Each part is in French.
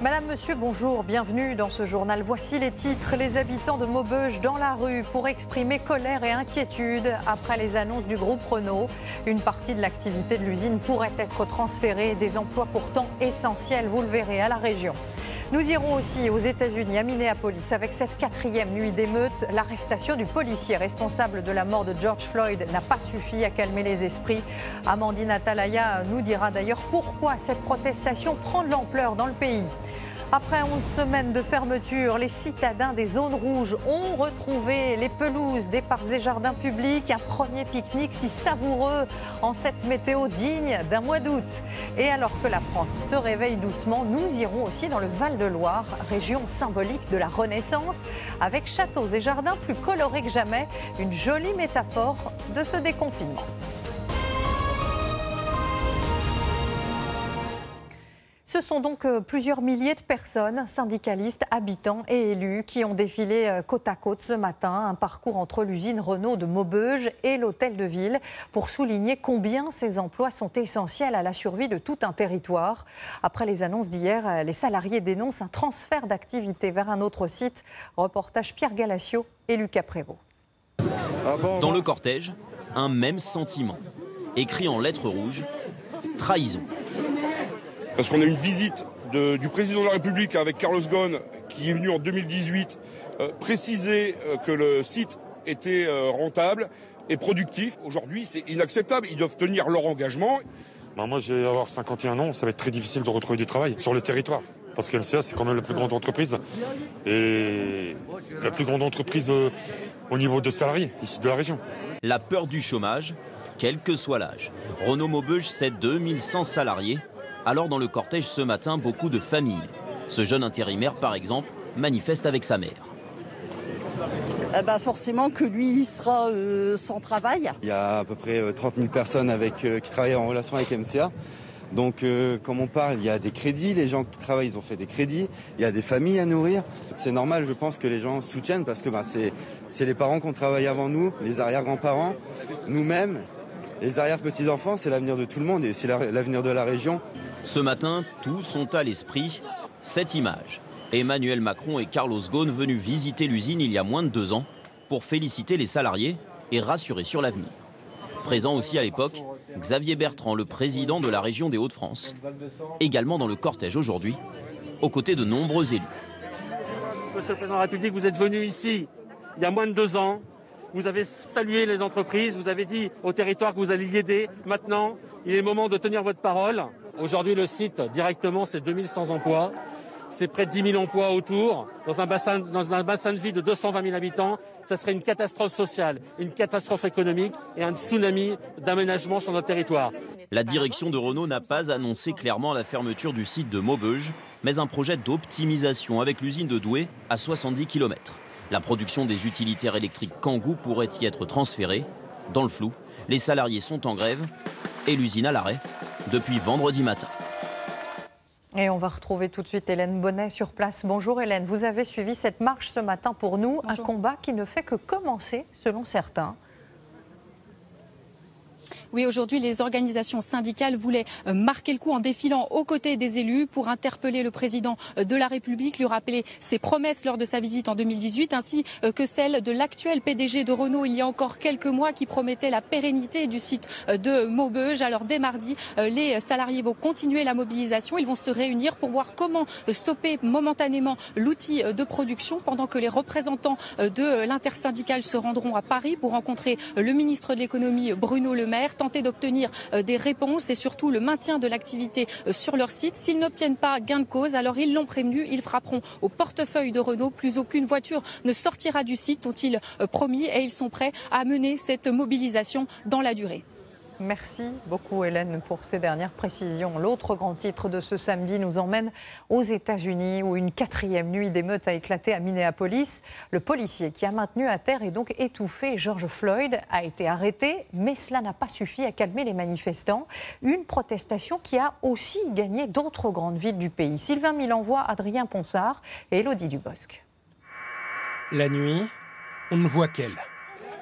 Madame, monsieur, bonjour, bienvenue dans ce journal. Voici les titres. Les habitants de Maubeuge dans la rue pour exprimer colère et inquiétude après les annonces du groupe Renault. Une partie de l'activité de l'usine pourrait être transférée, des emplois pourtant essentiels, vous le verrez, à la région. Nous irons aussi aux États-Unis, à Minneapolis, avec cette 4e nuit d'émeute. L'arrestation du policier responsable de la mort de George Floyd n'a pas suffi à calmer les esprits. Amandine Atalaya nous dira d'ailleurs pourquoi cette protestation prend de l'ampleur dans le pays. Après 11 semaines de fermeture, les citadins des zones rouges ont retrouvé les pelouses des parcs et jardins publics. Un premier pique-nique si savoureux en cette météo digne d'un mois d'août. Et alors que la France se réveille doucement, nous irons aussi dans le Val-de-Loire, région symbolique de la Renaissance, avec châteaux et jardins plus colorés que jamais. Une jolie métaphore de ce déconfinement. Ce sont donc plusieurs milliers de personnes, syndicalistes, habitants et élus qui ont défilé côte à côte ce matin, un parcours entre l'usine Renault de Maubeuge et l'hôtel de ville pour souligner combien ces emplois sont essentiels à la survie de tout un territoire. Après les annonces d'hier, les salariés dénoncent un transfert d'activité vers un autre site. Reportage Pierre Galassio et Lucas Prévost. Dans le cortège, un même sentiment, écrit en lettres rouges, trahison. Parce qu'on a une visite du président de la République avec Carlos Ghosn, qui est venu en 2018 préciser que le site était rentable et productif. Aujourd'hui, c'est inacceptable. Ils doivent tenir leur engagement. Moi, je vais avoir 51 ans. Ça va être très difficile de retrouver du travail sur le territoire. Parce que LCA, c'est quand même la plus grande entreprise. Et la plus grande entreprise au niveau de salariés, ici de la région. La peur du chômage, quel que soit l'âge. Renault Maubeuge, c'est 2100 salariés. Alors dans le cortège ce matin, beaucoup de familles. Ce jeune intérimaire, par exemple, manifeste avec sa mère. Forcément que lui, il sera sans travail. Il y a à peu près 30 000 personnes qui travaillent en relation avec MCA. Donc, comme on parle, il y a des crédits. Les gens qui travaillent, ils ont fait des crédits. Il y a des familles à nourrir. C'est normal, je pense, que les gens soutiennent parce que c'est les parents qui ont travaillé avant nous, les arrière-grands-parents, nous-mêmes. Les arrière-petits-enfants, c'est l'avenir de tout le monde et c'est l'avenir de la région. Ce matin, tous ont à l'esprit cette image. Emmanuel Macron et Carlos Ghosn venus visiter l'usine il y a moins de 2 ans pour féliciter les salariés et rassurer sur l'avenir. Présent aussi à l'époque, Xavier Bertrand, le président de la région des Hauts-de-France. Également dans le cortège aujourd'hui, aux côtés de nombreux élus. Monsieur le Président de la République, vous êtes venu ici il y a moins de 2 ans. Vous avez salué les entreprises, vous avez dit au territoire que vous alliez y aider. Maintenant, il est moment de tenir votre parole. Aujourd'hui, le site, directement, c'est 2100 emplois. C'est près de 10 000 emplois autour. Dans un bassin de vie de 220 000 habitants, ça serait une catastrophe sociale, une catastrophe économique et un tsunami d'aménagement sur notre territoire. La direction de Renault n'a pas annoncé clairement la fermeture du site de Maubeuge, mais un projet d'optimisation avec l'usine de Douai à 70 km. La production des utilitaires électriques Kangoo pourrait y être transférée. Dans le flou, les salariés sont en grève et l'usine à l'arrêt depuis vendredi matin. Et on va retrouver tout de suite Hélène Bonnet sur place. Bonjour Hélène, vous avez suivi cette marche ce matin pour nous. Bonjour. Un combat qui ne fait que commencer selon certains. Oui, aujourd'hui, les organisations syndicales voulaient marquer le coup en défilant aux côtés des élus pour interpeller le président de la République, lui rappeler ses promesses lors de sa visite en 2018, ainsi que celle de l'actuel PDG de Renault il y a encore quelques mois qui promettait la pérennité du site de Maubeuge. Alors dès mardi, les salariés vont continuer la mobilisation. Ils vont se réunir pour voir comment stopper momentanément l'outil de production pendant que les représentants de l'intersyndicale se rendront à Paris pour rencontrer le ministre de l'économie Bruno Le Maire, tenter d'obtenir des réponses et surtout le maintien de l'activité sur leur site. S'ils n'obtiennent pas gain de cause, alors ils l'ont prévenu, ils frapperont au portefeuille de Renault. Plus aucune voiture ne sortira du site, ont-ils promis, et ils sont prêts à mener cette mobilisation dans la durée. Merci beaucoup Hélène pour ces dernières précisions. L'autre grand titre de ce samedi nous emmène aux États-Unis où une 4e nuit d'émeute a éclaté à Minneapolis. Le policier qui a maintenu à terre et donc étouffé George Floyd a été arrêté, mais cela n'a pas suffi à calmer les manifestants. Une protestation qui a aussi gagné d'autres grandes villes du pays. Sylvain Milenvoix, Adrien Ponsard et Élodie Dubosc. La nuit, on ne voit qu'elle.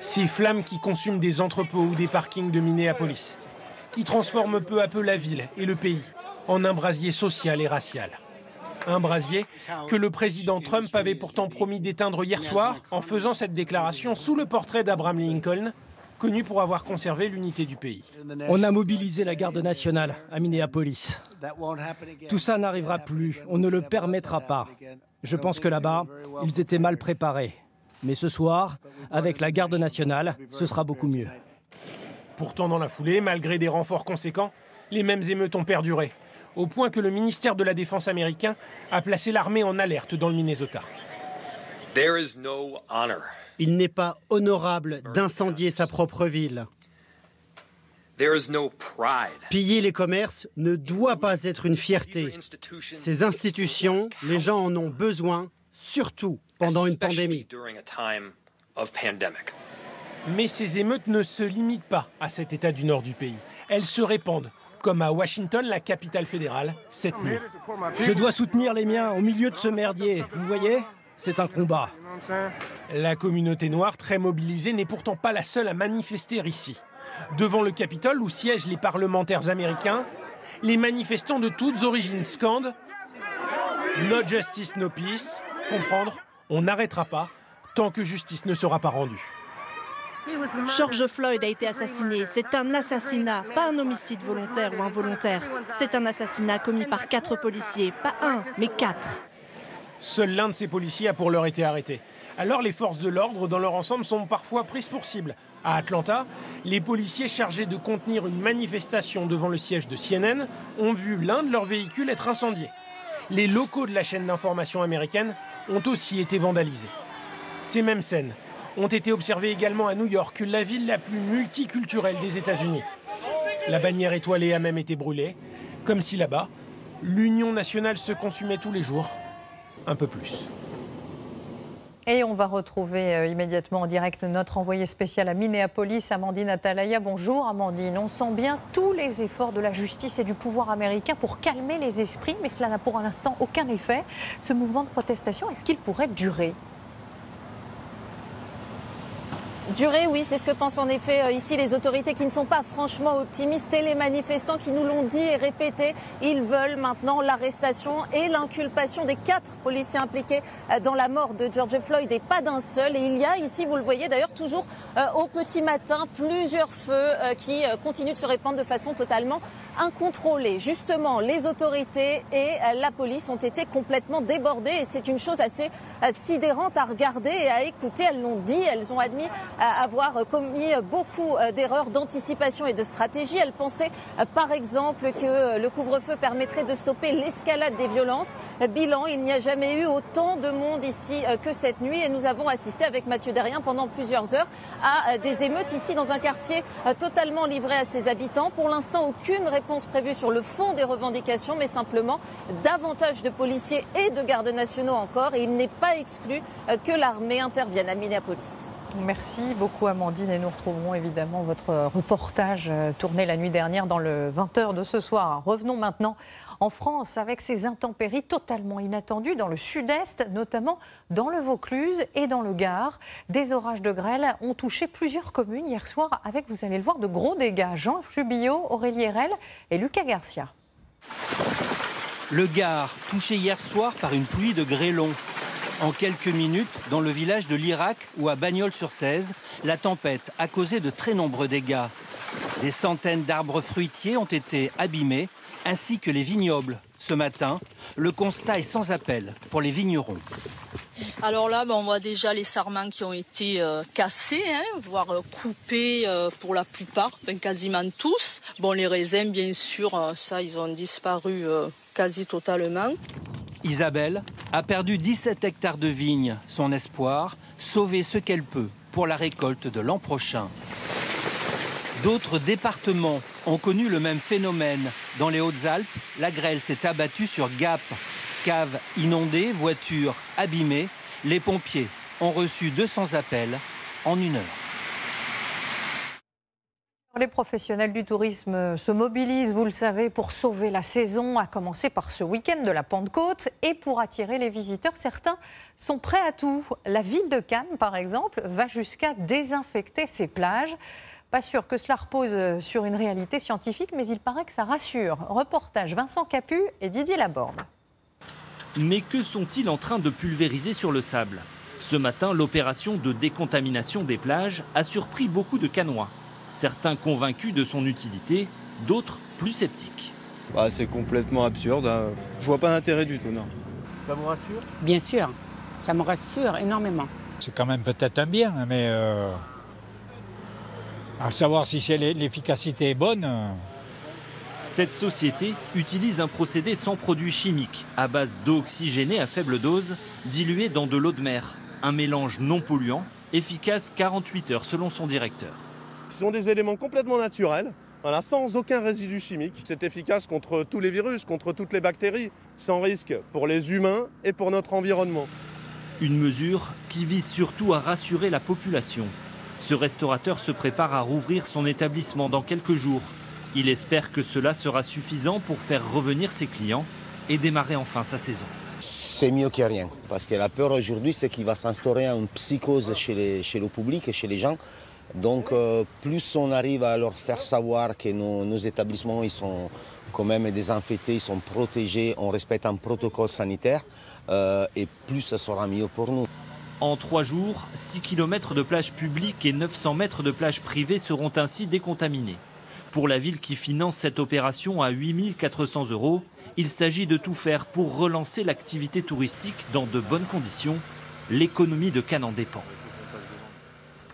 Ces flammes qui consument des entrepôts ou des parkings de Minneapolis, qui transforment peu à peu la ville et le pays en un brasier social et racial. Un brasier que le président Trump avait pourtant promis d'éteindre hier soir en faisant cette déclaration sous le portrait d'Abraham Lincoln, connu pour avoir conservé l'unité du pays. On a mobilisé la garde nationale à Minneapolis. Tout ça n'arrivera plus, on ne le permettra pas. Je pense que là-bas, ils étaient mal préparés. Mais ce soir, avec la garde nationale, ce sera beaucoup mieux. Pourtant, dans la foulée, malgré des renforts conséquents, les mêmes émeutes ont perduré, au point que le ministère de la Défense américain a placé l'armée en alerte dans le Minnesota. Il n'est pas honorable d'incendier sa propre ville. Piller les commerces ne doit pas être une fierté. Ces institutions, les gens en ont besoin, surtout pendant une pandémie. Mais ces émeutes ne se limitent pas à cet état du nord du pays. Elles se répandent, comme à Washington, la capitale fédérale, cette nuit. Je dois soutenir les miens au milieu de ce merdier, vous voyez ? C'est un combat. La communauté noire, très mobilisée, n'est pourtant pas la seule à manifester ici. Devant le Capitole, où siègent les parlementaires américains, les manifestants de toutes origines scandent « No justice, no peace », comprendre « on n'arrêtera pas tant que justice ne sera pas rendue ». George Floyd a été assassiné. C'est un assassinat, pas un homicide volontaire ou involontaire. C'est un assassinat commis par 4 policiers, pas un, mais 4. Seul l'un de ces policiers a pour l'heure été arrêté. Alors les forces de l'ordre, dans leur ensemble, sont parfois prises pour cible. À Atlanta, les policiers chargés de contenir une manifestation devant le siège de CNN ont vu l'un de leurs véhicules être incendié. Les locaux de la chaîne d'information américaine ont aussi été vandalisés. Ces mêmes scènes ont été observées également à New York, la ville la plus multiculturelle des États-Unis. La bannière étoilée a même été brûlée, comme si là-bas, l'union nationale se consumait tous les jours. Un peu plus. Et on va retrouver immédiatement en direct notre envoyée spéciale à Minneapolis, Amandine Atalaya. Bonjour Amandine. On sent bien tous les efforts de la justice et du pouvoir américain pour calmer les esprits, mais cela n'a pour l'instant aucun effet. Ce mouvement de protestation, est-ce qu'il pourrait durer ? Durer, oui, c'est ce que pensent en effet ici les autorités qui ne sont pas franchement optimistes et les manifestants qui nous l'ont dit et répété. Ils veulent maintenant l'arrestation et l'inculpation des 4 policiers impliqués dans la mort de George Floyd et pas d'un seul. Et il y a ici, vous le voyez d'ailleurs, toujours au petit matin, plusieurs feux qui continuent de se répandre de façon totalement incontrôlée. Justement, les autorités et la police ont été complètement débordées et c'est une chose assez sidérante à regarder et à écouter. Elles l'ont dit, elles ont admis avoir commis beaucoup d'erreurs d'anticipation et de stratégie. Elles pensaient par exemple que le couvre-feu permettrait de stopper l'escalade des violences. Bilan, il n'y a jamais eu autant de monde ici que cette nuit et nous avons assisté avec Mathieu Derrien pendant plusieurs heures à des émeutes ici dans un quartier totalement livré à ses habitants. Pour l'instant, aucune réponse prévue sur le fond des revendications, mais simplement davantage de policiers et de gardes nationaux encore. Et il n'est pas exclu que l'armée intervienne à Minneapolis. Merci beaucoup Amandine et nous retrouverons évidemment votre reportage tourné la nuit dernière dans le 20h de ce soir. Revenons maintenant en France avec ces intempéries totalement inattendues dans le sud-est, notamment dans le Vaucluse et dans le Gard. Des orages de grêle ont touché plusieurs communes hier soir avec, vous allez le voir, de gros dégâts. Jean Jubillot, Aurélie Erel et Lucas Garcia. Le Gard, touché hier soir par une pluie de grêlons. En quelques minutes, dans le village de Lirac ou à Bagnols-sur-Cèze, la tempête a causé de très nombreux dégâts. Des centaines d'arbres fruitiers ont été abîmés, ainsi que les vignobles. Ce matin, le constat est sans appel pour les vignerons. Alors là, on voit déjà les sarments qui ont été cassés, voire coupés pour la plupart, quasiment tous. Les raisins, bien sûr, ça, ils ont disparu quasi totalement. Isabelle a perdu 17 hectares de vignes. Son espoir, sauver ce qu'elle peut pour la récolte de l'an prochain. D'autres départements ont connu le même phénomène. Dans les Hautes-Alpes, la grêle s'est abattue sur Gap. Caves inondées, voitures abîmées. Les pompiers ont reçu 200 appels en 1 heure. Les professionnels du tourisme se mobilisent, vous le savez, pour sauver la saison, à commencer par ce week-end de la Pentecôte. Et pour attirer les visiteurs, certains sont prêts à tout. La ville de Cannes, par exemple, va jusqu'à désinfecter ses plages. Pas sûr que cela repose sur une réalité scientifique, mais il paraît que ça rassure. Reportage Vincent Capu et Didier Laborde. Mais que sont-ils en train de pulvériser sur le sable? Ce matin, l'opération de décontamination des plages a surpris beaucoup de Cannois. Certains convaincus de son utilité, d'autres plus sceptiques. C'est complètement absurde. Je vois pas d'intérêt du tout, non. Ça vous rassure? Bien sûr, ça me rassure énormément. C'est quand même peut-être un bien, mais à savoir si l'efficacité est bonne. Cette société utilise un procédé sans produits chimiques, à base d'eau oxygénée à faible dose, diluée dans de l'eau de mer. Un mélange non polluant, efficace 48 heures selon son directeur. Ce sont des éléments complètement naturels, sans aucun résidu chimique. C'est efficace contre tous les virus, contre toutes les bactéries, sans risque pour les humains et pour notre environnement. Une mesure qui vise surtout à rassurer la population. Ce restaurateur se prépare à rouvrir son établissement dans quelques jours. Il espère que cela sera suffisant pour faire revenir ses clients et démarrer enfin sa saison. C'est mieux que rien, parce que la peur aujourd'hui, c'est qu'il va s'instaurer une psychose chez le public et chez les gens. Donc plus on arrive à leur faire savoir que nos établissements ils sont quand même désinfectés, ils sont protégés, on respecte un protocole sanitaire, et plus ça sera mieux pour nous. En 3 jours, 6 km de plages publiques et 900 mètres de plages privées seront ainsi décontaminés. Pour la ville qui finance cette opération à 8 400 €, il s'agit de tout faire pour relancer l'activité touristique dans de bonnes conditions. L'économie de Cannes en dépend.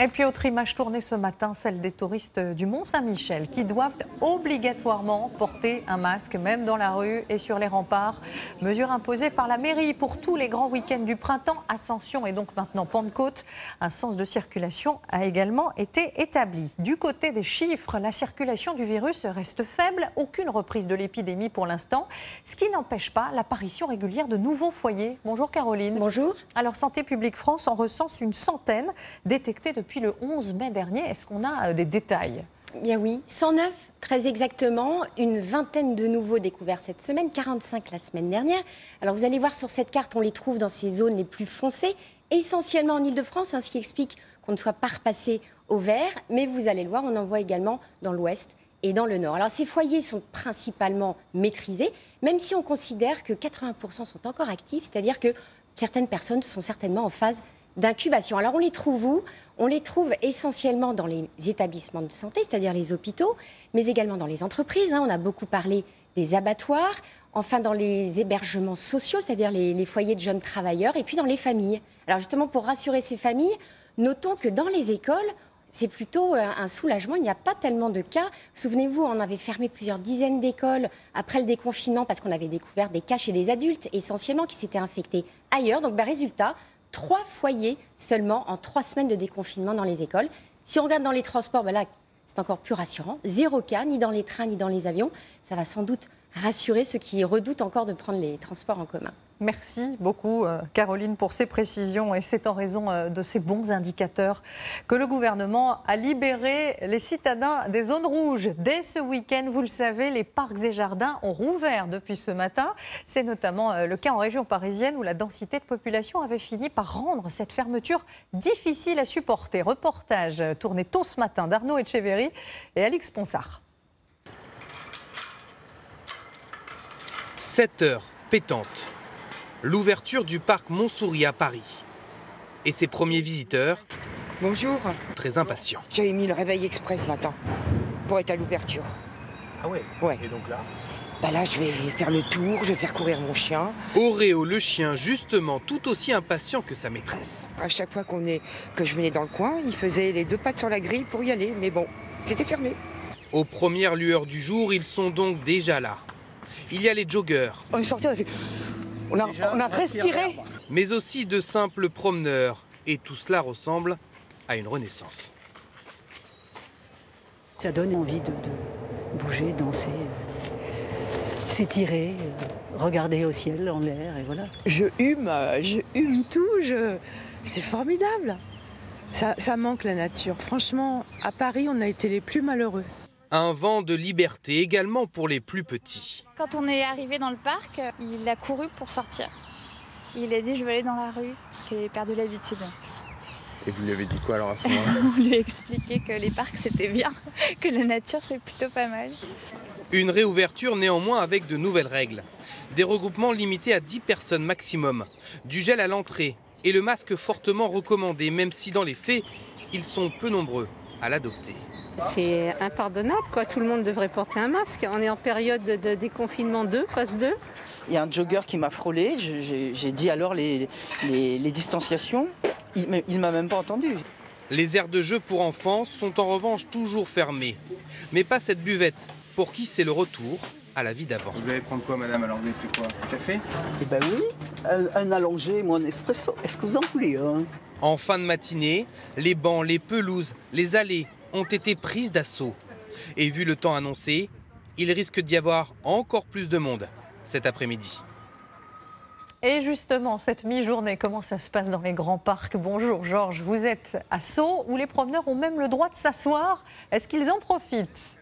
Et puis autre image tournée ce matin, celle des touristes du Mont-Saint-Michel qui doivent obligatoirement porter un masque, même dans la rue et sur les remparts. Mesure imposée par la mairie pour tous les grands week-ends du printemps, Ascension et donc maintenant Pentecôte. Un sens de circulation a également été établi. Du côté des chiffres, la circulation du virus reste faible, aucune reprise de l'épidémie pour l'instant, ce qui n'empêche pas l'apparition régulière de nouveaux foyers. Bonjour Caroline. Bonjour. Alors Santé publique France en recense une centaine détectés depuis le 11 mai dernier. Est-ce qu'on a des détails? Bien oui, 109 très exactement, une vingtaine de nouveaux découverts cette semaine, 45 la semaine dernière. Alors vous allez voir sur cette carte, on les trouve dans ces zones les plus foncées, essentiellement en Ile-de-France, ce qui explique qu'on ne soit pas repassé au vert, mais vous allez le voir, on en voit également dans l'ouest et dans le nord. Alors ces foyers sont principalement maîtrisés, même si on considère que 80% sont encore actifs, c'est-à-dire que certaines personnes sont certainement en phase d'incubation. Alors on les trouve où? On les trouve essentiellement dans les établissements de santé, c'est-à-dire les hôpitaux, mais également dans les entreprises. On a beaucoup parlé des abattoirs, enfin dans les hébergements sociaux, c'est-à-dire les foyers de jeunes travailleurs, et puis dans les familles. Alors justement, pour rassurer ces familles, notons que dans les écoles, c'est plutôt un soulagement, il n'y a pas tellement de cas. Souvenez-vous, on avait fermé plusieurs dizaines d'écoles après le déconfinement parce qu'on avait découvert des cas chez les adultes, essentiellement, qui s'étaient infectés ailleurs. Donc résultat, 3 foyers seulement en 3 semaines de déconfinement dans les écoles. Si on regarde dans les transports, là, c'est encore plus rassurant. 0 cas, ni dans les trains, ni dans les avions. Ça va sans doute rassurer ceux qui redoutent encore de prendre les transports en commun. Merci beaucoup Caroline pour ces précisions et c'est en raison de ces bons indicateurs que le gouvernement a libéré les citadins des zones rouges. Dès ce week-end, vous le savez, les parcs et jardins ont rouvert depuis ce matin. C'est notamment le cas en région parisienne où la densité de population avait fini par rendre cette fermeture difficile à supporter. Reportage tourné tôt ce matin d'Arnaud Etcheverry et Alix Ponsard. 7 heures pétantes. L'ouverture du parc Montsouris à Paris. Et ses premiers visiteurs. Bonjour. Très impatients. J'avais mis le réveil exprès ce matin pour être à l'ouverture. Ah ouais? Ouais. Et donc là? Là, je vais faire le tour, je vais faire courir mon chien. Oreo, le chien, justement, tout aussi impatient que sa maîtresse. À chaque fois que je venais dans le coin, il faisait les 2 pattes sur la grille pour y aller. Mais bon, c'était fermé. Aux premières lueurs du jour, ils sont donc déjà là. Il y a les joggers. On est sorti, on a respiré. Mais aussi de simples promeneurs. Et tout cela ressemble à une renaissance. Ça donne envie de bouger, danser, s'étirer, regarder au ciel, en l'air, et voilà. Je hume tout, c'est formidable. Ça manque la nature. Franchement, à Paris, on a été les plus malheureux. Un vent de liberté également pour les plus petits. Quand on est arrivé dans le parc, il a couru pour sortir. Il a dit je veux aller dans la rue, parce qu'il avait perdu l'habitude. Et vous lui avez dit quoi alors à ce moment-là? On lui a expliqué que les parcs c'était bien, que la nature c'est plutôt pas mal. Une réouverture néanmoins avec de nouvelles règles. Des regroupements limités à 10 personnes maximum, du gel à l'entrée et le masque fortement recommandé, même si dans les faits, ils sont peu nombreux à l'adopter. C'est impardonnable, quoi. Tout le monde devrait porter un masque. On est en période de déconfinement 2, phase 2. Il y a un jogger qui m'a frôlé, j'ai dit alors les distanciations, il m'a même pas entendu. Les aires de jeu pour enfants sont en revanche toujours fermées. Mais pas cette buvette, pour qui c'est le retour à la vie d'avant. Vous allez prendre quoi, madame? Alors vous avez pris quoi? Un café? Eh ben oui, un allongé, moi un espresso. Est-ce que vous en voulez hein? En fin de matinée, les bancs, les pelouses, les allées ont été prises d'assaut. Et vu le temps annoncé, il risque d'y avoir encore plus de monde cet après-midi. Et justement, cette mi-journée, comment ça se passe dans les grands parcs? Bonjour Georges, vous êtes à Sceaux où les promeneurs ont même le droit de s'asseoir. Est-ce qu'ils en profitent?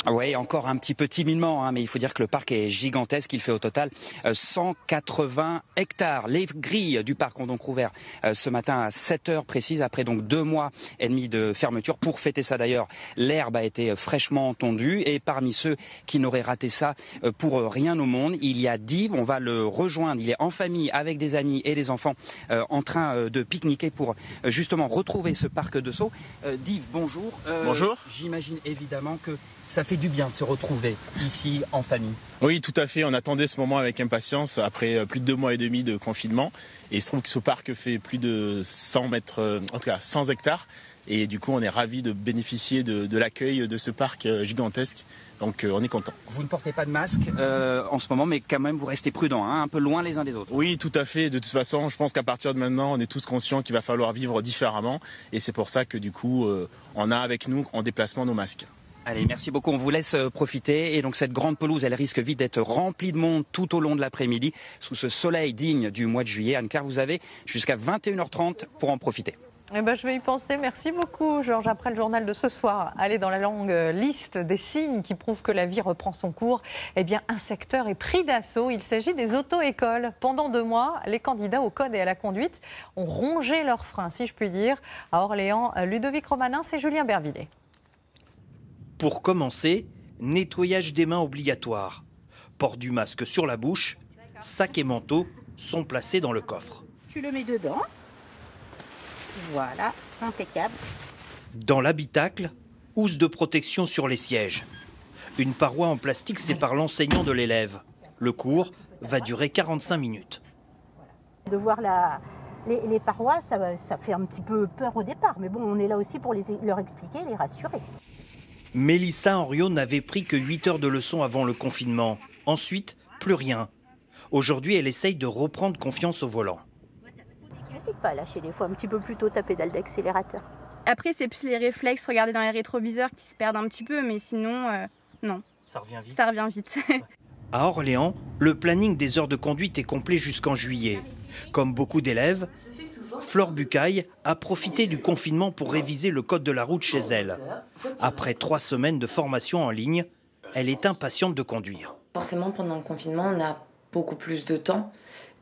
Oui, encore un petit peu timidement, hein, mais il faut dire que le parc est gigantesque. Il fait au total 180 hectares. Les grilles du parc ont donc rouvert ce matin à 7 heures précises, après donc 2 mois et demi de fermeture. Pour fêter ça d'ailleurs, l'herbe a été fraîchement tondue. Et parmi ceux qui n'auraient raté ça pour rien au monde, il y a Div. On va le rejoindre. Il est en famille avec des amis et des enfants en train de pique-niquer pour justement retrouver ce parc de Sceaux. Div, bonjour. Bonjour. J'imagine évidemment que ça fait du bien de se retrouver ici en famille. Oui, tout à fait. On attendait ce moment avec impatience après plus de 2 mois et demi de confinement. Et il se trouve que ce parc fait plus de 100 mètres, en tout cas 100 hectares. Et du coup, on est ravis de bénéficier de l'accueil de ce parc gigantesque. Donc on est content. Vous ne portez pas de masque en ce moment, mais quand même vous restez prudents, hein, un peu loin les uns des autres. Oui, tout à fait. De toute façon, je pense qu'à partir de maintenant, on est tous conscients qu'il va falloir vivre différemment. Et c'est pour ça que du coup, on a avec nous en déplacement nos masques. Allez, merci beaucoup. On vous laisse profiter. Et donc cette grande pelouse, elle risque vite d'être remplie de monde tout au long de l'après-midi, sous ce soleil digne du mois de juillet. Anne-Claire, vous avez jusqu'à 21h30 pour en profiter. Eh ben, je vais y penser. Merci beaucoup, Georges. Après le journal de ce soir, allez dans la longue liste des signes qui prouvent que la vie reprend son cours. Eh bien, un secteur est pris d'assaut. Il s'agit des auto-écoles. Pendant 2 mois, les candidats au code et à la conduite ont rongé leurs freins, si je puis dire. À Orléans, Ludovic Romanin, c'est Julien Bervillet. Pour commencer, nettoyage des mains obligatoire. Port du masque sur la bouche, sac et manteau sont placés dans le coffre. Tu le mets dedans. Voilà, impeccable. Dans l'habitacle, housse de protection sur les sièges. Une paroi en plastique sépare l'enseignant de l'élève. Le cours va durer 45 minutes. De voir les parois, ça fait un petit peu peur au départ. Mais bon, on est là aussi pour leur expliquer, les rassurer. Mélissa Henriot n'avait pris que 8 heures de leçons avant le confinement. Ensuite, plus rien. Aujourd'hui, elle essaye de reprendre confiance au volant. N'hésite pas à lâcher des fois un petit peu plus tôt ta pédale d'accélérateur. Après, c'est plus les réflexes, regarder dans les rétroviseurs qui se perdent un petit peu, mais sinon, non. Ça revient vite. Ça revient vite. À Orléans, le planning des heures de conduite est complet jusqu'en juillet. Comme beaucoup d'élèves, Flore Bucaille a profité du confinement pour réviser le code de la route chez elle. Après 3 semaines de formation en ligne, elle est impatiente de conduire. Forcément, pendant le confinement, on a beaucoup plus de temps.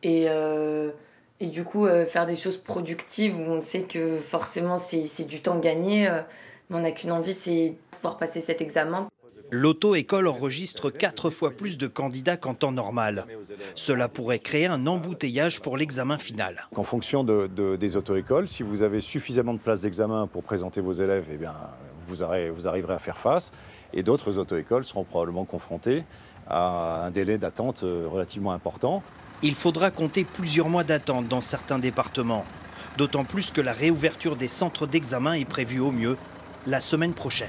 Et du coup, faire des choses productives où on sait que forcément c'est du temps gagné, mais on n'a qu'une envie, c'est de pouvoir passer cet examen. L'auto-école enregistre 4 fois plus de candidats qu'en temps normal. Cela pourrait créer un embouteillage pour l'examen final. En fonction des auto-écoles, si vous avez suffisamment de places d'examen pour présenter vos élèves, eh bien, vous arriverez à faire face. Et d'autres auto-écoles seront probablement confrontées à un délai d'attente relativement important. Il faudra compter plusieurs mois d'attente dans certains départements. D'autant plus que la réouverture des centres d'examen est prévue au mieux la semaine prochaine.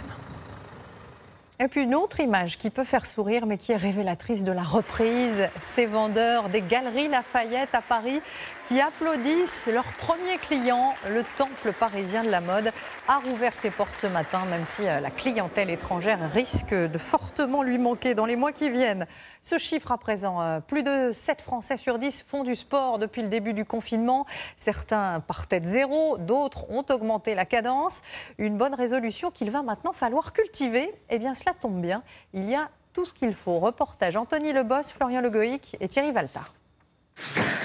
Et puis une autre image qui peut faire sourire mais qui est révélatrice de la reprise. Ces vendeurs des Galeries Lafayette à Paris qui applaudissent leur premier client. Le temple parisien de la mode a rouvert ses portes ce matin, même si la clientèle étrangère risque de fortement lui manquer dans les mois qui viennent. Ce chiffre à présent, plus de 7 Français sur 10 font du sport depuis le début du confinement. Certains partaient de zéro, d'autres ont augmenté la cadence. Une bonne résolution qu'il va maintenant falloir cultiver. Eh bien, cela tombe bien, il y a tout ce qu'il faut. Reportage Anthony Leboss, Florian Le Goïc et Thierry Valta.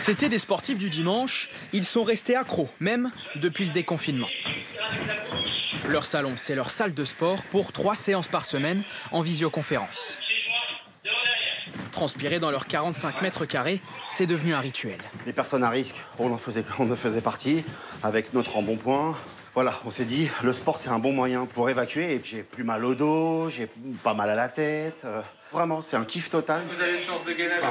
C'était des sportifs du dimanche, ils sont restés accros, même depuis le déconfinement. Leur salon, c'est leur salle de sport pour 3 séances par semaine en visioconférence. Transpirer dans leurs 45 mètres carrés, c'est devenu un rituel. Les personnes à risque, on en faisait partie, avec notre embonpoint. Voilà, on s'est dit, le sport, c'est un bon moyen pour évacuer. Et j'ai plus mal au dos, j'ai pas mal à la tête. Vraiment, c'est un kiff total. Vous avez une séance de gainage?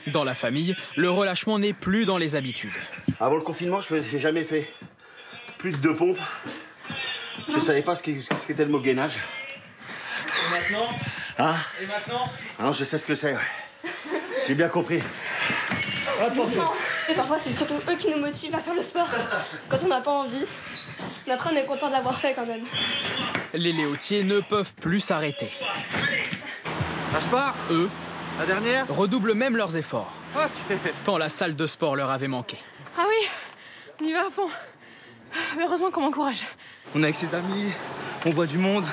Dans la famille, le relâchement n'est plus dans les habitudes. Avant le confinement, je n'ai jamais fait plus de 2 pompes. Je ne savais pas ce qu'était le mot gainage. Et maintenant? Hein? Et maintenant? Ah non, je sais ce que c'est, ouais. J'ai bien compris. Attention. Et parfois, c'est surtout eux qui nous motivent à faire le sport. Quand on n'a pas envie. Mais après, on est content de l'avoir fait quand même. Les léotiers ne peuvent plus s'arrêter. Lâche pas. Eux, la dernière, redoublent même leurs efforts. Ok. Tant la salle de sport leur avait manqué. Ah oui, on y va à fond. Mais heureusement qu'on m'encourage. On est avec ses amis, on voit du monde.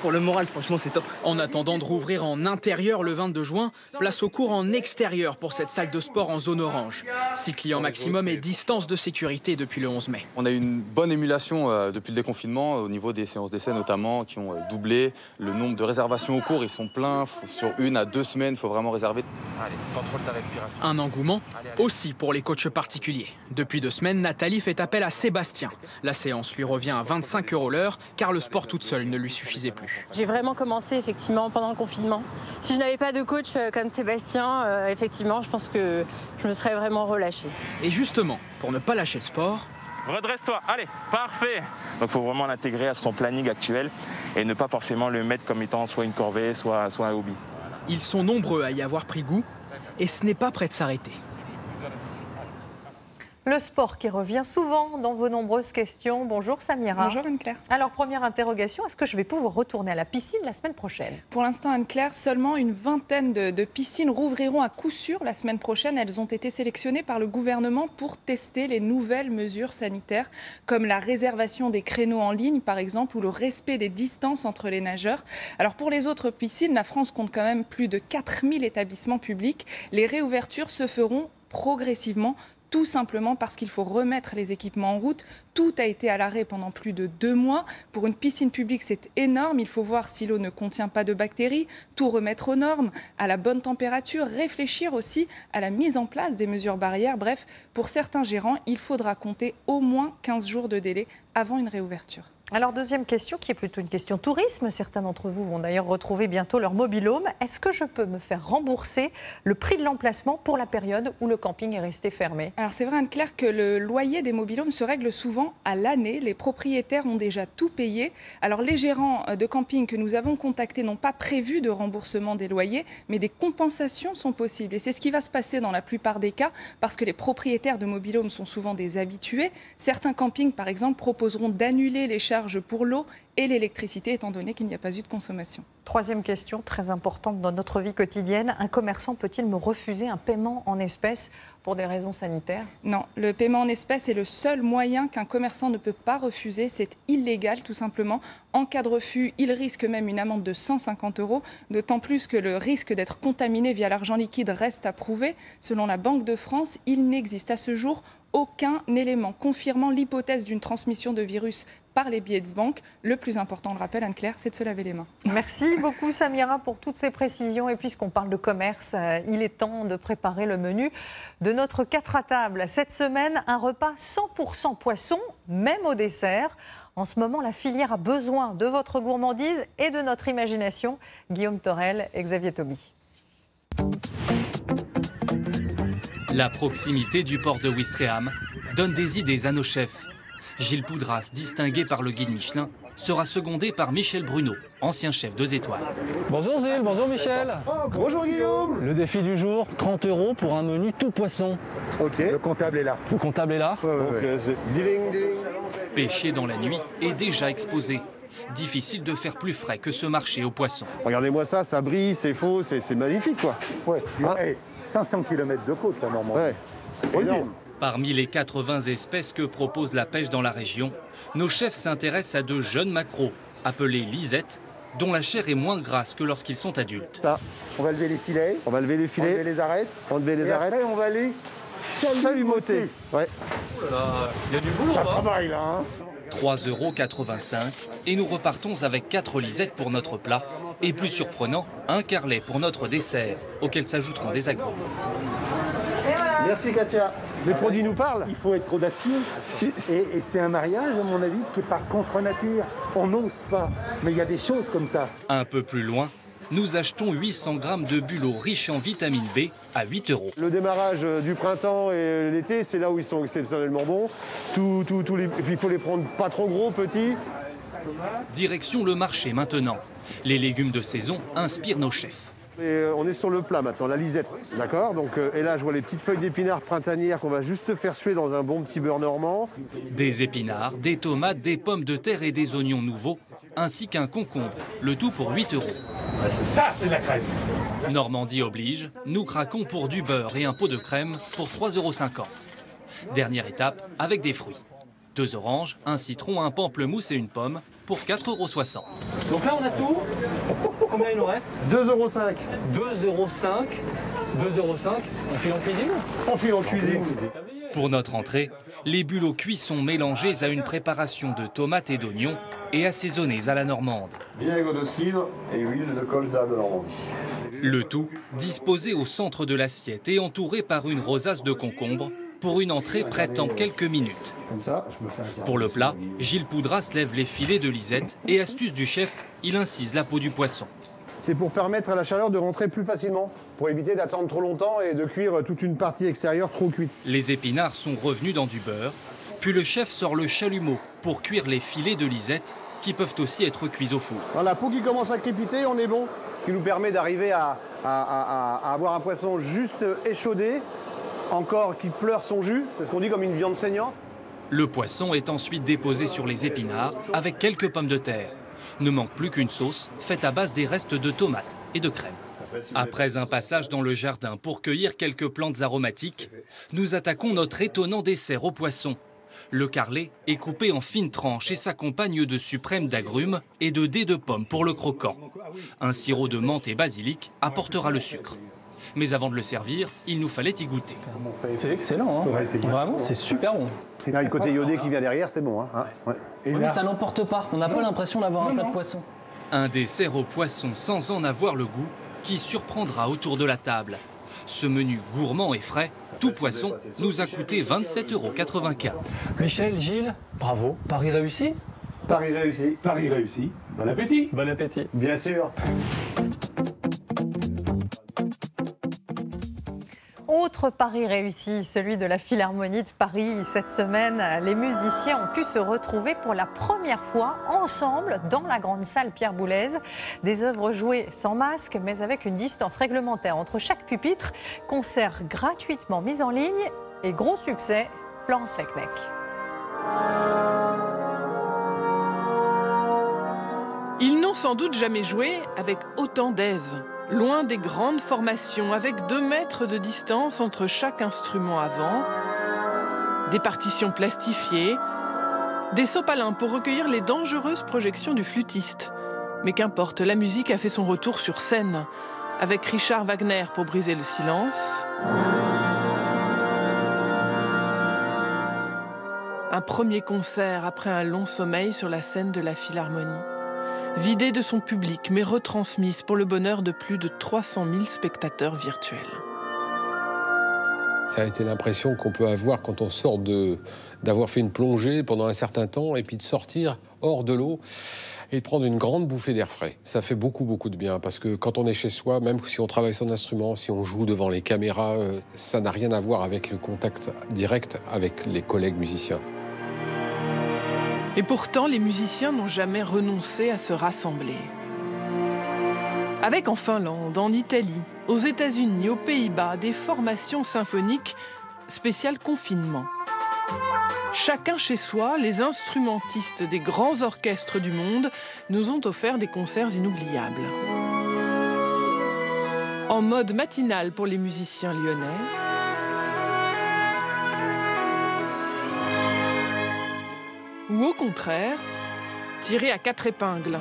Pour le moral, franchement, c'est top. En attendant de rouvrir en intérieur le 22 juin, place au cours en extérieur pour cette salle de sport en zone orange. 6 clients maximum et distance de sécurité depuis le 11 mai. On a eu une bonne émulation depuis le déconfinement, au niveau des séances d'essai notamment, qui ont doublé. Le nombre de réservations au cours, ils sont pleins. Sur 1 à 2 semaines, il faut vraiment réserver. Allez, contrôle ta respiration. Un engouement aussi pour les coachs particuliers. Depuis 2 semaines, Nathalie fait appel à Sébastien. La séance lui revient à 25 € l'heure, car le sport toute seule ne lui suffisait plus. J'ai vraiment commencé effectivement pendant le confinement. Si je n'avais pas de coach comme Sébastien, effectivement, je pense que je me serais vraiment relâchée. Et justement, pour ne pas lâcher le sport... Redresse-toi, allez, parfait. Donc il faut vraiment l'intégrer à son planning actuel et ne pas forcément le mettre comme étant soit une corvée, soit un hobby. Ils sont nombreux à y avoir pris goût et ce n'est pas prêt de s'arrêter. Le sport qui revient souvent dans vos nombreuses questions. Bonjour Samira. Bonjour Anne-Claire. Alors première interrogation, est-ce que je vais pouvoir retourner à la piscine la semaine prochaine? Pour l'instant Anne-Claire, seulement une vingtaine de piscines rouvriront à coup sûr la semaine prochaine. Elles ont été sélectionnées par le gouvernement pour tester les nouvelles mesures sanitaires, comme la réservation des créneaux en ligne par exemple, ou le respect des distances entre les nageurs. Alors pour les autres piscines, la France compte quand même plus de 4000 établissements publics. Les réouvertures se feront progressivement, tout simplement parce qu'il faut remettre les équipements en route. Tout a été à l'arrêt pendant plus de 2 mois. Pour une piscine publique, c'est énorme. Il faut voir si l'eau ne contient pas de bactéries, tout remettre aux normes, à la bonne température, réfléchir aussi à la mise en place des mesures barrières. Bref, pour certains gérants, il faudra compter au moins 15 jours de délai avant une réouverture. Alors deuxième question, qui est plutôt une question tourisme. Certains d'entre vous vont d'ailleurs retrouver bientôt leur mobil-home. Est-ce que je peux me faire rembourser le prix de l'emplacement pour la période où le camping est resté fermé? Alors c'est vrai Anne-Claire que le loyer des mobil-homes se règle souvent à l'année. Les propriétaires ont déjà tout payé. Alors les gérants de camping que nous avons contactés n'ont pas prévu de remboursement des loyers, mais des compensations sont possibles. Et c'est ce qui va se passer dans la plupart des cas, parce que les propriétaires de mobil-homes sont souvent des habitués. Certains campings par exemple proposeront d'annuler les charges pour l'eau et l'électricité, étant donné qu'il n'y a pas eu de consommation. Troisième question, très importante dans notre vie quotidienne. Un commerçant peut-il me refuser un paiement en espèces pour des raisons sanitaires? Non, le paiement en espèces est le seul moyen qu'un commerçant ne peut pas refuser. C'est illégal, tout simplement. En cas de refus, il risque même une amende de 150 €, d'autant plus que le risque d'être contaminé via l'argent liquide reste à prouver. Selon la Banque de France, il n'existe à ce jour aucun élément confirmant l'hypothèse d'une transmission de virus par les billets de banque. Le plus important, on le rappelle Anne-Claire, c'est de se laver les mains. Merci beaucoup Samira pour toutes ces précisions. Et puisqu'on parle de commerce, il est temps de préparer le menu de notre 4 à table. Cette semaine, un repas 100% poisson, même au dessert. En ce moment, la filière a besoin de votre gourmandise et de notre imagination. Guillaume Torel et Xavier Toby. La proximité du port de Ouistreham donne des idées à nos chefs. Gilles Poudras, distingué par le guide Michelin, sera secondé par Michel Bruno, ancien chef 2 étoiles. Bonjour Gilles, bonjour Michel. Bonjour Guillaume. Le défi du jour, 30 € pour un menu tout poisson. Ok. Le comptable est là. Le comptable est là. Pêcher dans la nuit est déjà exposé. Difficile de faire plus frais que ce marché aux poissons. Regardez-moi ça, ça brille, c'est faux, c'est magnifique quoi. Ouais. Hein 500 km de côte là normalement. Ouais. C'est énorme. Parmi les 80 espèces que propose la pêche dans la région, nos chefs s'intéressent à de jeunes maquereaux, appelés lisettes, dont la chair est moins grasse que lorsqu'ils sont adultes. Ça, on va lever les filets. On va lever les filets. On va lever les arêtes. On va lever les arêtes. Après, on va aller Chalumeauté. Ouais. Il y a du boulot, ça travaille là. Hein. 3,85 € et nous repartons avec 4 lisettes pour notre plat et plus surprenant, un carlet pour notre dessert auquel s'ajouteront des agrumes. Merci Katia. Les produits nous parlent. Il faut être audacieux. Et c'est un mariage, à mon avis, qui n'est pas contre nature. On n'ose pas. Mais il y a des choses comme ça. Un peu plus loin, nous achetons 800 grammes de bulots riches en vitamine B à 8 €. Le démarrage du printemps et l'été, c'est là où ils sont exceptionnellement bons. Et puis il faut les prendre pas trop gros, petits. Direction le marché maintenant. Les légumes de saison inspirent nos chefs. Et on est sur le plat maintenant, la lisette, d'accord. Donc, et là, je vois les petites feuilles d'épinards printanières qu'on va juste faire suer dans un bon petit beurre normand. Des épinards, des tomates, des pommes de terre et des oignons nouveaux, ainsi qu'un concombre, le tout pour 8 €. Ça, c'est de la crème. Normandie oblige, nous craquons pour du beurre et un pot de crème pour 3,50 €. Dernière étape, avec des fruits. 2 oranges, un citron, un pamplemousse et une pomme pour 4,60 €. Donc là, on a tout. Combien il nous reste? 2,05 €. 2,05 €. 2,05 €. On file en cuisine? On file en cuisine. Pour notre entrée, les bulots cuits sont mélangés à une préparation de tomates et d'oignons et assaisonnés à la normande. Vinaigre de cidre et huile de colza de Normandie. Le tout disposé au centre de l'assiette et entouré par une rosace de concombre pour une entrée prête en quelques minutes. Comme ça, je me fais un Pour le plat, Gilles Poudras lève les filets de lisette et astuce du chef, il incise la peau du poisson. C'est pour permettre à la chaleur de rentrer plus facilement, pour éviter d'attendre trop longtemps et de cuire toute une partie extérieure trop cuite. Les épinards sont revenus dans du beurre, puis le chef sort le chalumeau pour cuire les filets de lisette qui peuvent aussi être cuits au four. Quand la peau qui commence à crépiter, on est bon. Ce qui nous permet d'arriver à avoir un poisson juste échaudé, encore qui pleure son jus, c'est ce qu'on dit comme une viande saignante. Le poisson est ensuite déposé sur les épinards avec quelques pommes de terre. Ne manque plus qu'une sauce faite à base des restes de tomates et de crème. Après un passage dans le jardin pour cueillir quelques plantes aromatiques, nous attaquons notre étonnant dessert au poisson. Le carlet est coupé en fines tranches et s'accompagne de suprêmes d'agrumes et de dés de pommes pour le croquant. Un sirop de menthe et basilic apportera le sucre. Mais avant de le servir, il nous fallait y goûter. C'est excellent, hein. Vraiment, c'est super bon. Il y a le côté iodé qui vient derrière, c'est bon. Hein. Ouais. Et mais ça n'emporte pas, on n'a pas l'impression d'avoir un plat de poisson. Un dessert au poisson sans en avoir le goût, qui surprendra autour de la table. Ce menu gourmand et frais, tout poisson, nous a coûté 27,95 €. Michel, Gilles, bravo. Paris réussi? Paris réussi. Paris réussi. Bon appétit. Bon appétit. Bien sûr. Autre pari réussi, celui de la Philharmonie de Paris. Cette semaine, les musiciens ont pu se retrouver pour la première fois ensemble dans la grande salle Pierre Boulez. Des œuvres jouées sans masque, mais avec une distance réglementaire entre chaque pupitre. Concert gratuitement mis en ligne et gros succès, Florence Lecnec. Ils n'ont sans doute jamais joué avec autant d'aise. Loin des grandes formations, avec 2 mètres de distance entre chaque instrument avant, des partitions plastifiées, des sopalins pour recueillir les dangereuses projections du flûtiste. Mais qu'importe, la musique a fait son retour sur scène, avec Richard Wagner pour briser le silence. Un premier concert après un long sommeil sur la scène de la Philharmonie. Vidée de son public, mais retransmise pour le bonheur de plus de 300 000 spectateurs virtuels. Ça a été l'impression qu'on peut avoir quand on sort d'avoir fait une plongée pendant un certain temps et puis de sortir hors de l'eau et de prendre une grande bouffée d'air frais. Ça fait beaucoup, beaucoup de bien parce que quand on est chez soi, même si on travaille son instrument, si on joue devant les caméras, ça n'a rien à voir avec le contact direct avec les collègues musiciens. Et pourtant, les musiciens n'ont jamais renoncé à se rassembler. Avec en Finlande, en Italie, aux États-Unis, aux Pays-Bas, des formations symphoniques spéciales confinement. Chacun chez soi, les instrumentistes des grands orchestres du monde nous ont offert des concerts inoubliables. En mode matinal pour les musiciens lyonnais, ou au contraire, tiré à 4 épingles.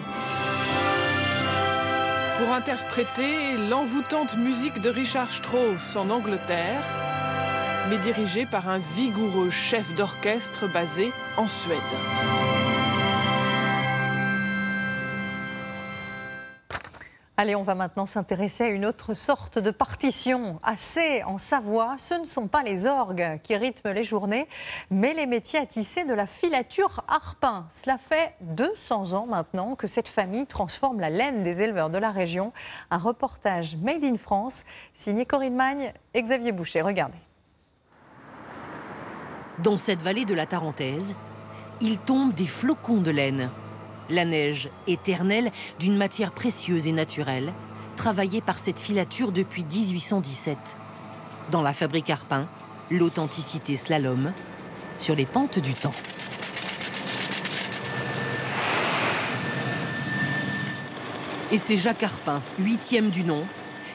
Pour interpréter l'envoûtante musique de Richard Strauss en Angleterre, mais dirigée par un vigoureux chef d'orchestre basé en Suède. Allez, on va maintenant s'intéresser à une autre sorte de partition. Assez en Savoie, ce ne sont pas les orgues qui rythment les journées, mais les métiers à tisser de la filature Arpin. Cela fait 200 ans maintenant que cette famille transforme la laine des éleveurs de la région. Un reportage Made in France, signé Corinne Magne et Xavier Boucher. Regardez. Dans cette vallée de la Tarentaise, il tombe des flocons de laine. La neige éternelle d'une matière précieuse et naturelle, travaillée par cette filature depuis 1817. Dans la fabrique Arpin, l'authenticité slalom sur les pentes du temps. Et c'est Jacques Arpin, 8e du nom,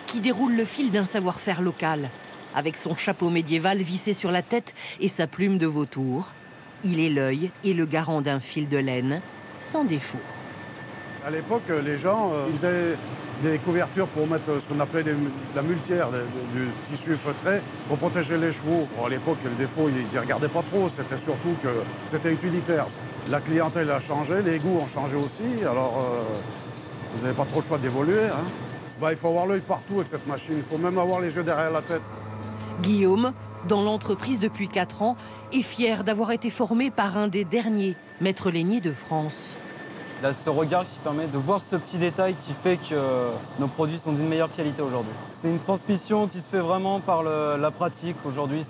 qui déroule le fil d'un savoir-faire local. Avec son chapeau médiéval vissé sur la tête et sa plume de vautour, il est l'œil et le garant d'un fil de laine sans défaut. À l'époque, les gens faisaient des couvertures pour mettre ce qu'on appelait la muletière, du tissu feutré, pour protéger les chevaux. Bon, à l'époque, le défaut, ils n'y regardaient pas trop, c'était surtout que c'était utilitaire. La clientèle a changé, les goûts ont changé aussi, alors vous n'avez pas trop le choix d'évoluer. Hein. Il faut avoir l'œil partout avec cette machine, il faut même avoir les yeux derrière la tête. Guillaume, dans l'entreprise depuis 4 ans, est fier d'avoir été formé par un des derniers maîtres lainiers de France. Il a ce regard qui permet de voir ce petit détail qui fait que nos produits sont d'une meilleure qualité aujourd'hui. C'est une transmission qui se fait vraiment par la pratique. Aujourd'hui,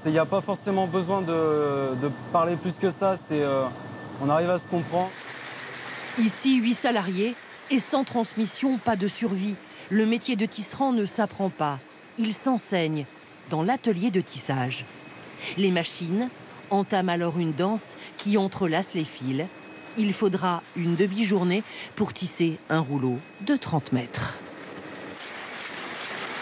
il n'y a pas forcément besoin de parler plus que ça. On arrive à se comprendre. Ici, 8 salariés et sans transmission, pas de survie. Le métier de tisserand ne s'apprend pas. Il s'enseigne dans l'atelier de tissage. Les machines entament alors une danse qui entrelace les fils. Il faudra une demi-journée pour tisser un rouleau de 30 mètres.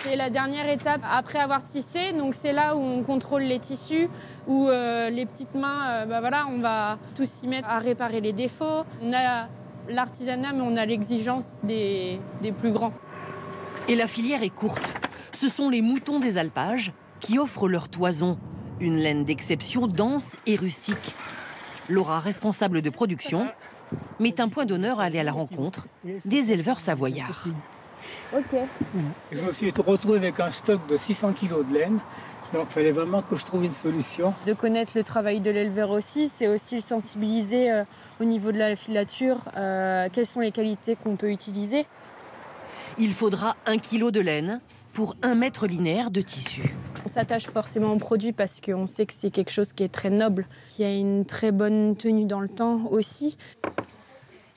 C'est la dernière étape après avoir tissé, donc c'est là où on contrôle les tissus, où les petites mains, voilà, on va tous s'y mettre à réparer les défauts. On a l'artisanat, mais on a l'exigence des plus grands. Et la filière est courte. Ce sont les moutons des alpages qui offrent leur toison. Une laine d'exception dense et rustique. Laura, responsable de production, met un point d'honneur à aller à la rencontre des éleveurs savoyards. Ok. Je me suis retrouvé avec un stock de 600 kg de laine. Donc il fallait vraiment que je trouve une solution. De connaître le travail de l'éleveur aussi, c'est aussi le sensibiliser au niveau de la filature, quelles sont les qualités qu'on peut utiliser. Il faudra 1 kg de laine pour 1 mètre linéaire de tissu. On s'attache forcément au produit parce qu'on sait que c'est quelque chose qui est très noble, qui a une très bonne tenue dans le temps aussi.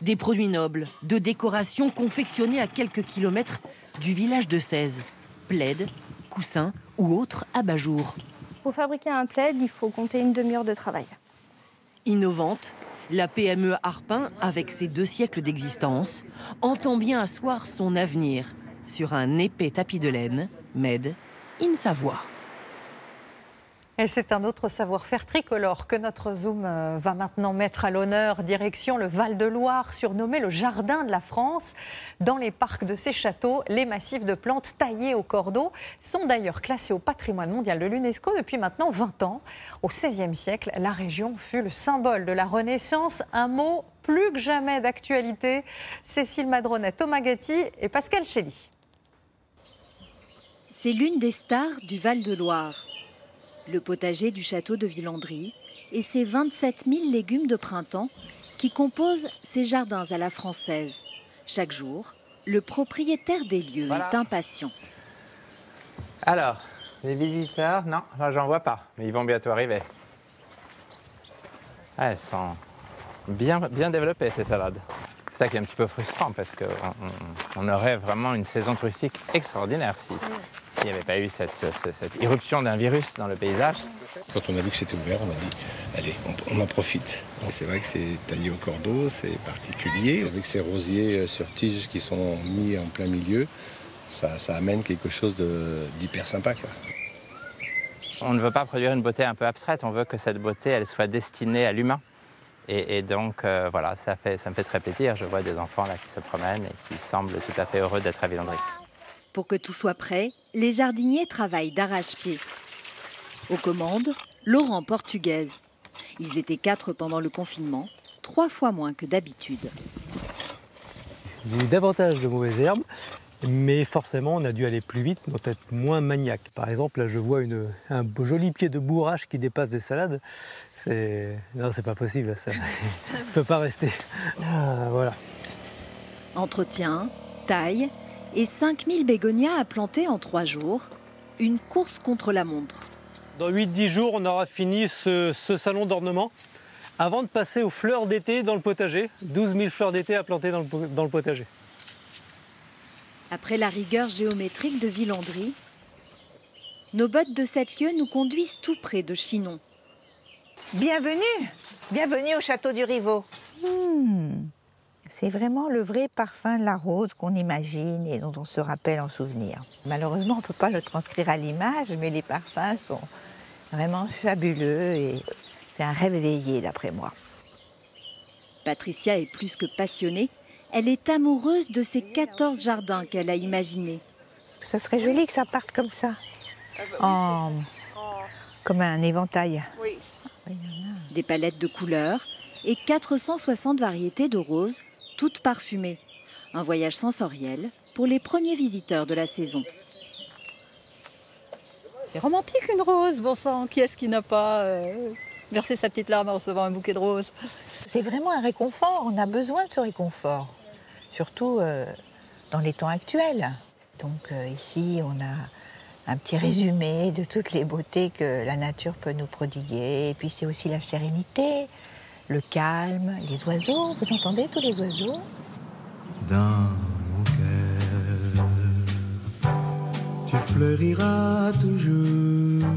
Des produits nobles, de décoration confectionnés à quelques kilomètres du village de Sèze. Plaids, coussins ou autres abat-jours. Pour fabriquer un plaid, il faut compter une demi-heure de travail. Innovante, la PME Arpin, avec ses 2 siècles d'existence, entend bien asseoir son avenir sur un épais tapis de laine, Made in Savoie. Et c'est un autre savoir-faire tricolore que notre Zoom va maintenant mettre à l'honneur. Direction le Val-de-Loire, surnommé le jardin de la France. Dans les parcs de ces châteaux, les massifs de plantes taillées au cordeau sont d'ailleurs classés au patrimoine mondial de l'UNESCO depuis maintenant 20 ans. Au XVIe siècle, la région fut le symbole de la Renaissance. Un mot plus que jamais d'actualité. Cécile Madronet, Thomas Gatti et Pascal Chély. C'est l'une des stars du Val-de-Loire. Le potager du château de Villandry et ses 27 000 légumes de printemps qui composent ces jardins à la française. Chaque jour, le propriétaire des lieux est impatient. Alors, les visiteurs, non, j'en vois pas, mais ils vont bientôt arriver. Ah, elles sont bien développées, ces salades. C'est ça qui est un petit peu frustrant parce qu'on aurait vraiment une saison touristique extraordinaire s'il n'y avait pas eu cette irruption d'un virus dans le paysage. Quand on a vu que c'était ouvert, on a dit, allez, on en profite. C'est vrai que c'est taillé au cordeau, c'est particulier. Avec ces rosiers sur tiges qui sont mis en plein milieu, ça amène quelque chose d'hyper sympa, quoi. On ne veut pas produire une beauté un peu abstraite, on veut que cette beauté elle soit destinée à l'humain. Et donc, voilà, ça me fait très plaisir. Je vois des enfants là qui se promènent et qui semblent tout à fait heureux d'être à Villandry. Pour que tout soit prêt, les jardiniers travaillent d'arrache-pied. Aux commandes, Laurent Portugaise. Ils étaient 4 pendant le confinement, 3 fois moins que d'habitude. Il y a eu davantage de mauvaises herbes, mais forcément on a dû aller plus vite, donc être moins maniaque. Par exemple, là je vois un joli pied de bourrache qui dépasse des salades. Non, c'est pas possible, ça ne peut pas rester. Voilà. Entretien, taille et 5000 bégonias à planter en 3 jours. Une course contre la montre. Dans 8-10 jours, on aura fini ce salon d'ornement avant de passer aux fleurs d'été dans le potager. 12 000 fleurs d'été à planter dans le potager. Après la rigueur géométrique de Villandry, nos bottes de 7 lieues nous conduisent tout près de Chinon. Bienvenue, bienvenue au château du Rivaux. C'est vraiment le vrai parfum de la rose qu'on imagine et dont on se rappelle en souvenir. Malheureusement, on ne peut pas le transcrire à l'image, mais les parfums sont vraiment fabuleux et c'est un rêve éveillé d'après moi. Patricia est plus que passionnée. Elle est amoureuse de ces 14 jardins qu'elle a imaginés. Ce serait joli que ça parte comme ça, comme un éventail. Oui. Des palettes de couleurs et 460 variétés de roses, toutes parfumées. Un voyage sensoriel pour les premiers visiteurs de la saison. C'est romantique une rose, bon sang. Qui est-ce qui n'a pas versé sa petite larme en recevant un bouquet de roses? C'est vraiment un réconfort, on a besoin de ce réconfort, surtout dans les temps actuels. Donc ici, on a un petit résumé de toutes les beautés que la nature peut nous prodiguer. Et puis c'est aussi la sérénité, le calme, les oiseaux. Vous entendez tous les oiseaux? Dans mon cœur, tu fleuriras toujours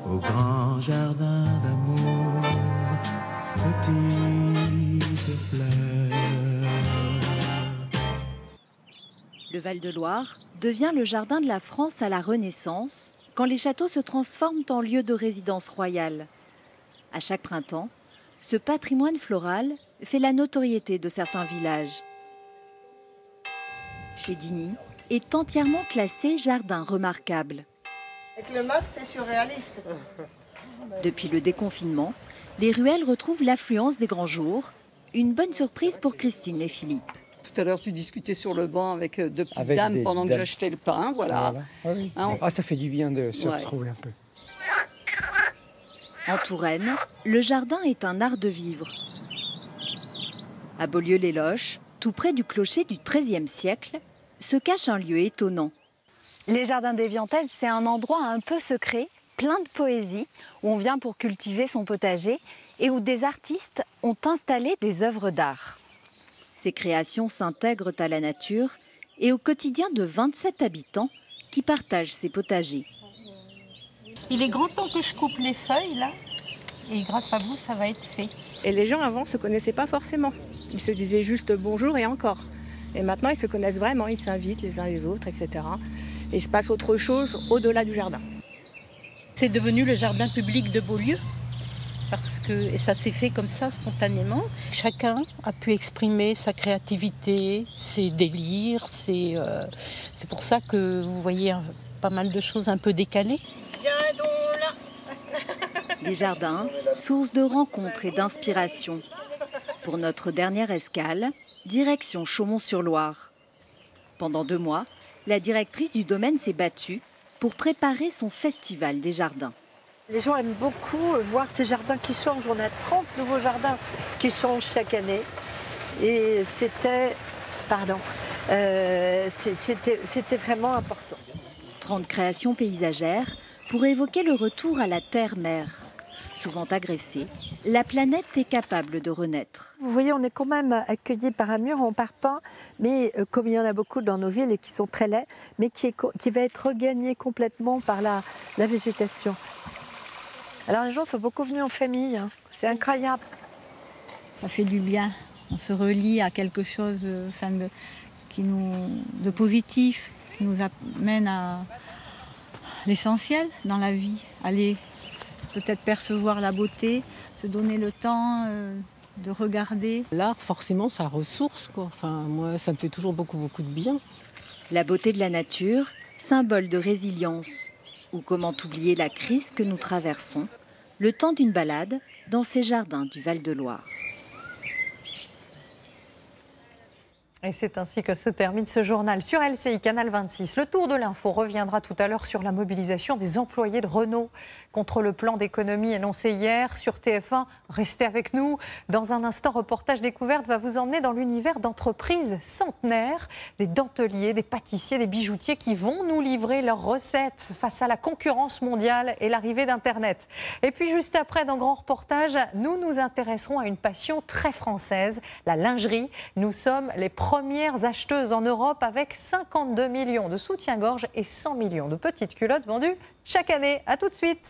au grand jardin d'amour, petite fleur. Le Val-de-Loire devient le jardin de la France à la Renaissance, quand les châteaux se transforment en lieux de résidence royale. À chaque printemps, ce patrimoine floral fait la notoriété de certains villages. Chédigny est entièrement classé jardin remarquable. Avec le masque, c'est surréaliste. Depuis le déconfinement, les ruelles retrouvent l'affluence des grands jours. Une bonne surprise pour Christine et Philippe. Tout à l'heure, tu discutais sur le banc avec 2 petites dames pendant que j'achetais le pain. Voilà. Oui. Ça fait du bien de se retrouver un peu. En Touraine, le jardin est un art de vivre. À Beaulieu-les-Loches, tout près du clocher du XIIIe siècle, se cache un lieu étonnant. Les jardins des Viantaises, c'est un endroit un peu secret, plein de poésie, où on vient pour cultiver son potager et où des artistes ont installé des œuvres d'art. Ces créations s'intègrent à la nature et au quotidien de 27 habitants qui partagent ces potagers. Il est grand temps que je coupe les feuilles, là, et grâce à vous, ça va être fait. Et les gens, avant, ne se connaissaient pas forcément. Ils se disaient juste bonjour et encore. Et maintenant, ils se connaissent vraiment, ils s'invitent les uns les autres, etc. Et il se passe autre chose au-delà du jardin. C'est devenu le jardin public de Beaulieu, et ça s'est fait comme ça, spontanément. Chacun a pu exprimer sa créativité, ses délires, c'est pour ça que vous voyez pas mal de choses un peu décalées. Les jardins, source de rencontres et d'inspiration. Pour notre dernière escale, direction Chaumont-sur-Loire. Pendant 2 mois, la directrice du domaine s'est battue pour préparer son festival des jardins. Les gens aiment beaucoup voir ces jardins qui changent. On a 30 nouveaux jardins qui changent chaque année. Et c'était vraiment important. 30 créations paysagères pour évoquer le retour à la terre-mère. Souvent agressée, la planète est capable de renaître. Vous voyez, on est quand même accueillis par un mur en parpaing, mais comme il y en a beaucoup dans nos villes et qui sont très laids, mais qui va être regagné complètement par la végétation. Alors les gens sont beaucoup venus en famille, hein. C'est incroyable. Ça fait du bien, on se relie à quelque chose de positif, qui nous amène à l'essentiel dans la vie, aller peut-être percevoir la beauté, se donner le temps de regarder. L'art, forcément, ça ressource, quoi. Enfin, moi, ça me fait toujours beaucoup de bien. La beauté de la nature, symbole de résilience. Ou comment oublier la crise que nous traversons, le temps d'une balade dans ces jardins du Val-de-Loire. Et c'est ainsi que se termine ce journal sur LCI, Canal 26. Le tour de l'info reviendra tout à l'heure sur la mobilisation des employés de Renault contre le plan d'économie annoncé hier sur TF1. Restez avec nous. Dans un instant, Reportage Découverte va vous emmener dans l'univers d'entreprises centenaires, des denteliers, des pâtissiers, des bijoutiers qui vont nous livrer leurs recettes face à la concurrence mondiale et l'arrivée d'Internet. Et puis juste après, dans Grand Reportage, nous nous intéresserons à une passion très française, la lingerie. Nous sommes les premières acheteuses en Europe avec 52 millions de soutiens-gorge et 100 millions de petites culottes vendues chaque année. A tout de suite.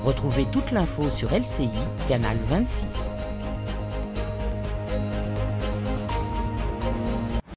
Retrouvez toute l'info sur LCI, Canal 26.